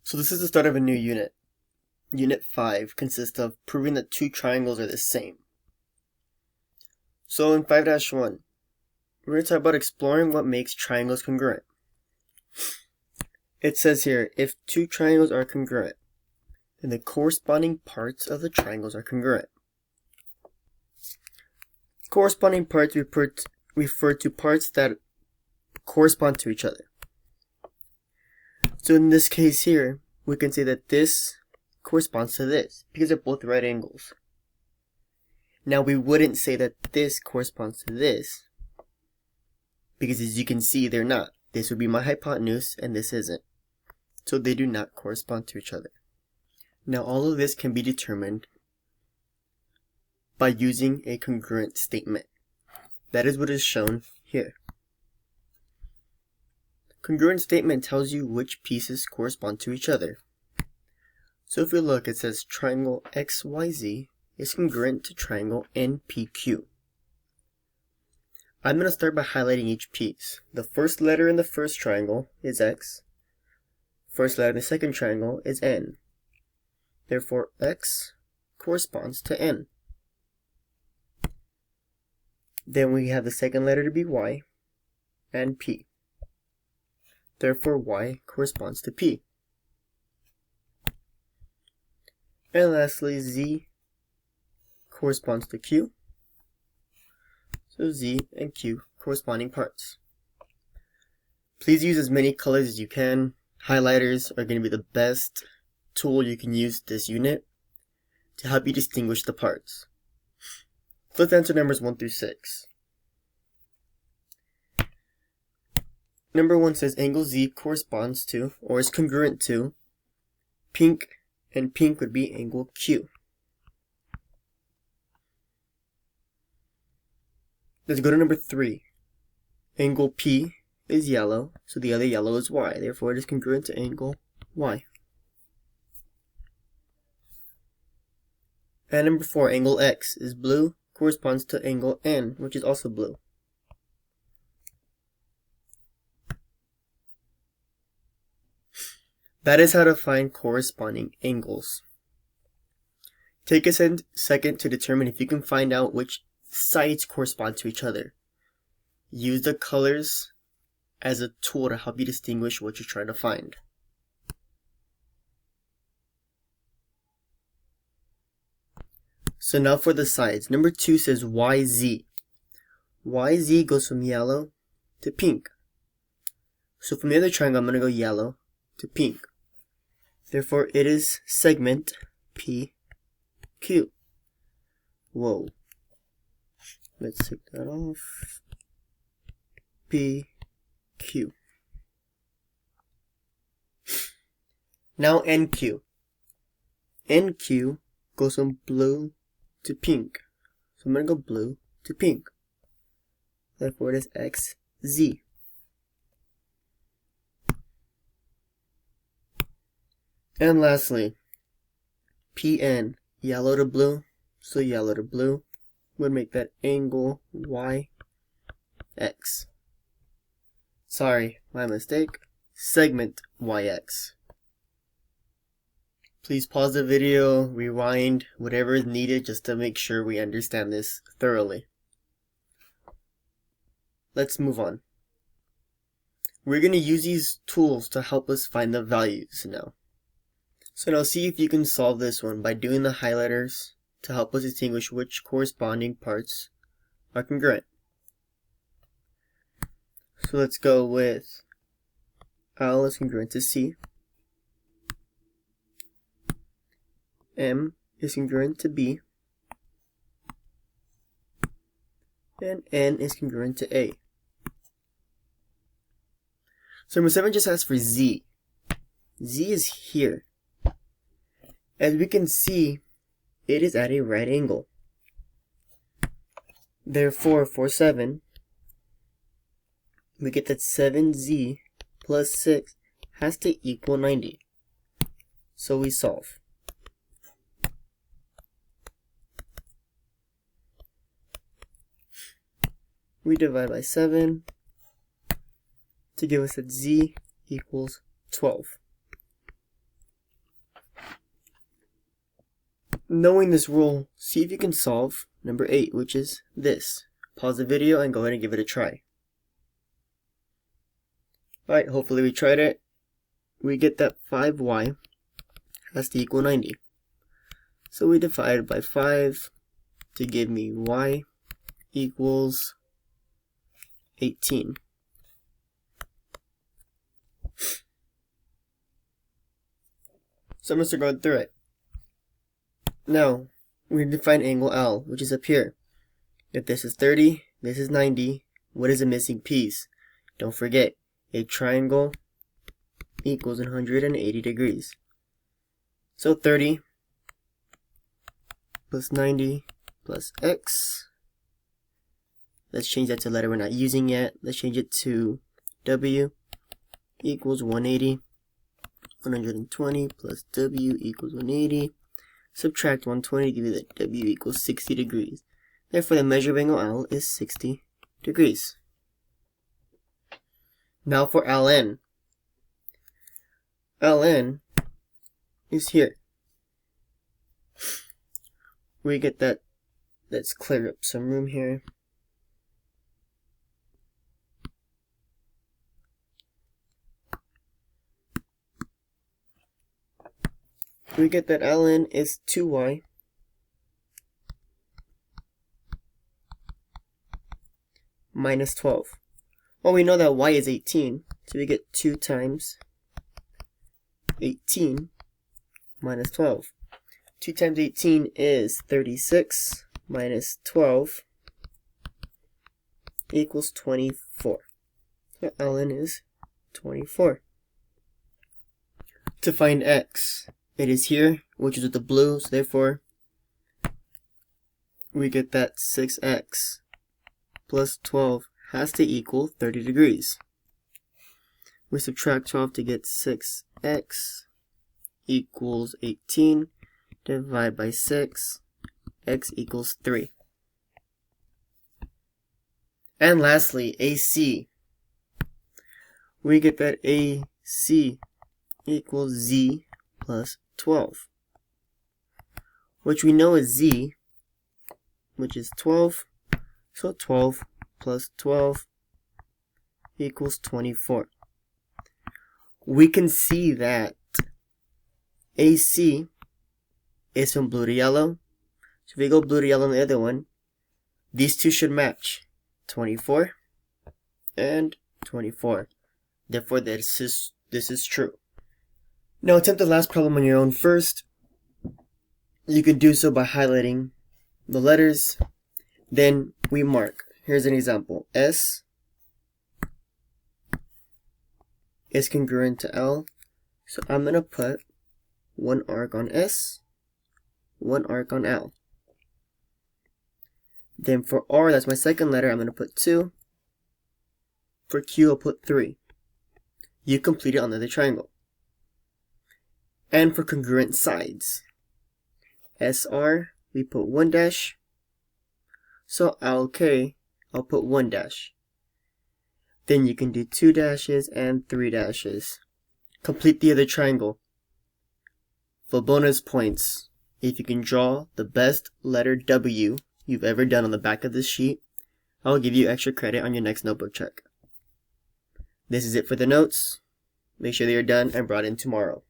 So this is the start of a new unit. Unit 5 consists of proving that two triangles are the same. So in 5-1, we're going to talk about exploring what makes triangles congruent. It says here, if two triangles are congruent, then the corresponding parts of the triangles are congruent. Corresponding parts refer to parts that correspond to each other. So in this case here, we can say that this corresponds to this, because they're both right angles. Now we wouldn't say that this corresponds to this, because as you can see, they're not. This would be my hypotenuse, and this isn't. So they do not correspond to each other. Now all of this can be determined by using a congruent statement. That is what is shown here. Congruent statement tells you which pieces correspond to each other. So if we look, it says triangle XYZ is congruent to triangle NPQ. I'm going to start by highlighting each piece. The first letter in the first triangle is X. First letter in the second triangle is N. Therefore, X corresponds to N. Then we have the second letter to be Y and P. Therefore, Y corresponds to P. And lastly, Z corresponds to Q. So Z and Q corresponding parts. Please use as many colors as you can. Highlighters are going to be the best tool you can use this unit to help you distinguish the parts. So let's answer numbers 1 through 6. Number 1 says angle Z corresponds to, or is congruent to, pink, and pink would be angle Q. Let's go to number 3. Angle P is yellow, so the other yellow is Y. Therefore, it is congruent to angle Y. And number 4, angle X is blue, corresponds to angle N, which is also blue. That is how to find corresponding angles. Take a second to determine if you can find out which sides correspond to each other. Use the colors as a tool to help you distinguish what you're trying to find. So now for the sides. Number 2 says YZ. YZ goes from yellow to pink. So from the other triangle, I'm going to go yellow to pink. Therefore, it is segment PQ. Whoa. Let's take that off. PQ. Now NQ. NQ goes from blue to pink. So I'm going to go blue to pink. Therefore, it is XZ. And lastly, PN, yellow to blue, so yellow to blue would make that angle YX. Sorry, my mistake. Segment YX. Please pause the video, rewind, whatever is needed just to make sure we understand this thoroughly. Let's move on. We're going to use these tools to help us find the values now. So now see if you can solve this one by doing the highlighters to help us distinguish which corresponding parts are congruent. So let's go with L is congruent to C. M is congruent to B. And N is congruent to A. So number 7 just asks for Z. Z is here. As we can see, it is at a right angle. Therefore, for 7, we get that 7Z plus 6 has to equal 90. So we solve. We divide by 7 to give us that Z equals 12. Knowing this rule, see if you can solve number 8, which is this. Pause the video and go ahead and give it a try. Alright, hopefully we tried it. We get that 5y has to equal 90. So we divide by 5 to give me y equals 18. So I'm going to start going through it. Now, we define angle L, which is up here. If this is 30, this is 90, what is a missing piece? Don't forget, a triangle equals 180 degrees. So 30 plus 90 plus x. Let's change that to a letter we're not using yet. Let's change it to w equals 180. 120 plus w equals 180. Subtract 120 to give you that w equals 60 degrees. Therefore, the measure of angle L is 60 degrees. Now for Ln. Ln is here. We get that. Let's clear up some room here. We get that Ln is 2y minus 12. Well, we know that y is 18, so we get 2 times 18 minus 12. 2 times 18 is 36 minus 12 equals 24. So Ln is 24. To find x, it is here, which is with the blue, so therefore we get that 6x plus 12 has to equal 30 degrees. We subtract 12 to get 6x equals 18, divide by 6, x equals 3. And lastly, AC. We get that AC equals z plus 12, which we know is z, which is 12, so 12 plus 12 equals 24. We can see that AC is from blue to yellow, so if we go blue to yellow on the other one, these two should match, 24 and 24. Therefore, this is true. Now attempt the last problem on your own first. You can do so by highlighting the letters. Then we mark. Here's an example. S is congruent to L. So I'm going to put one arc on S, one arc on L. Then for R, that's my second letter, I'm going to put 2. For Q, I'll put 3. You complete it on the other triangle. And for congruent sides, SR, we put 1 dash. So LK, I'll put 1 dash. Then you can do 2 dashes and 3 dashes. Complete the other triangle. For bonus points, if you can draw the best letter W you've ever done on the back of this sheet, I'll give you extra credit on your next notebook check. This is it for the notes. Make sure they are done and brought in tomorrow.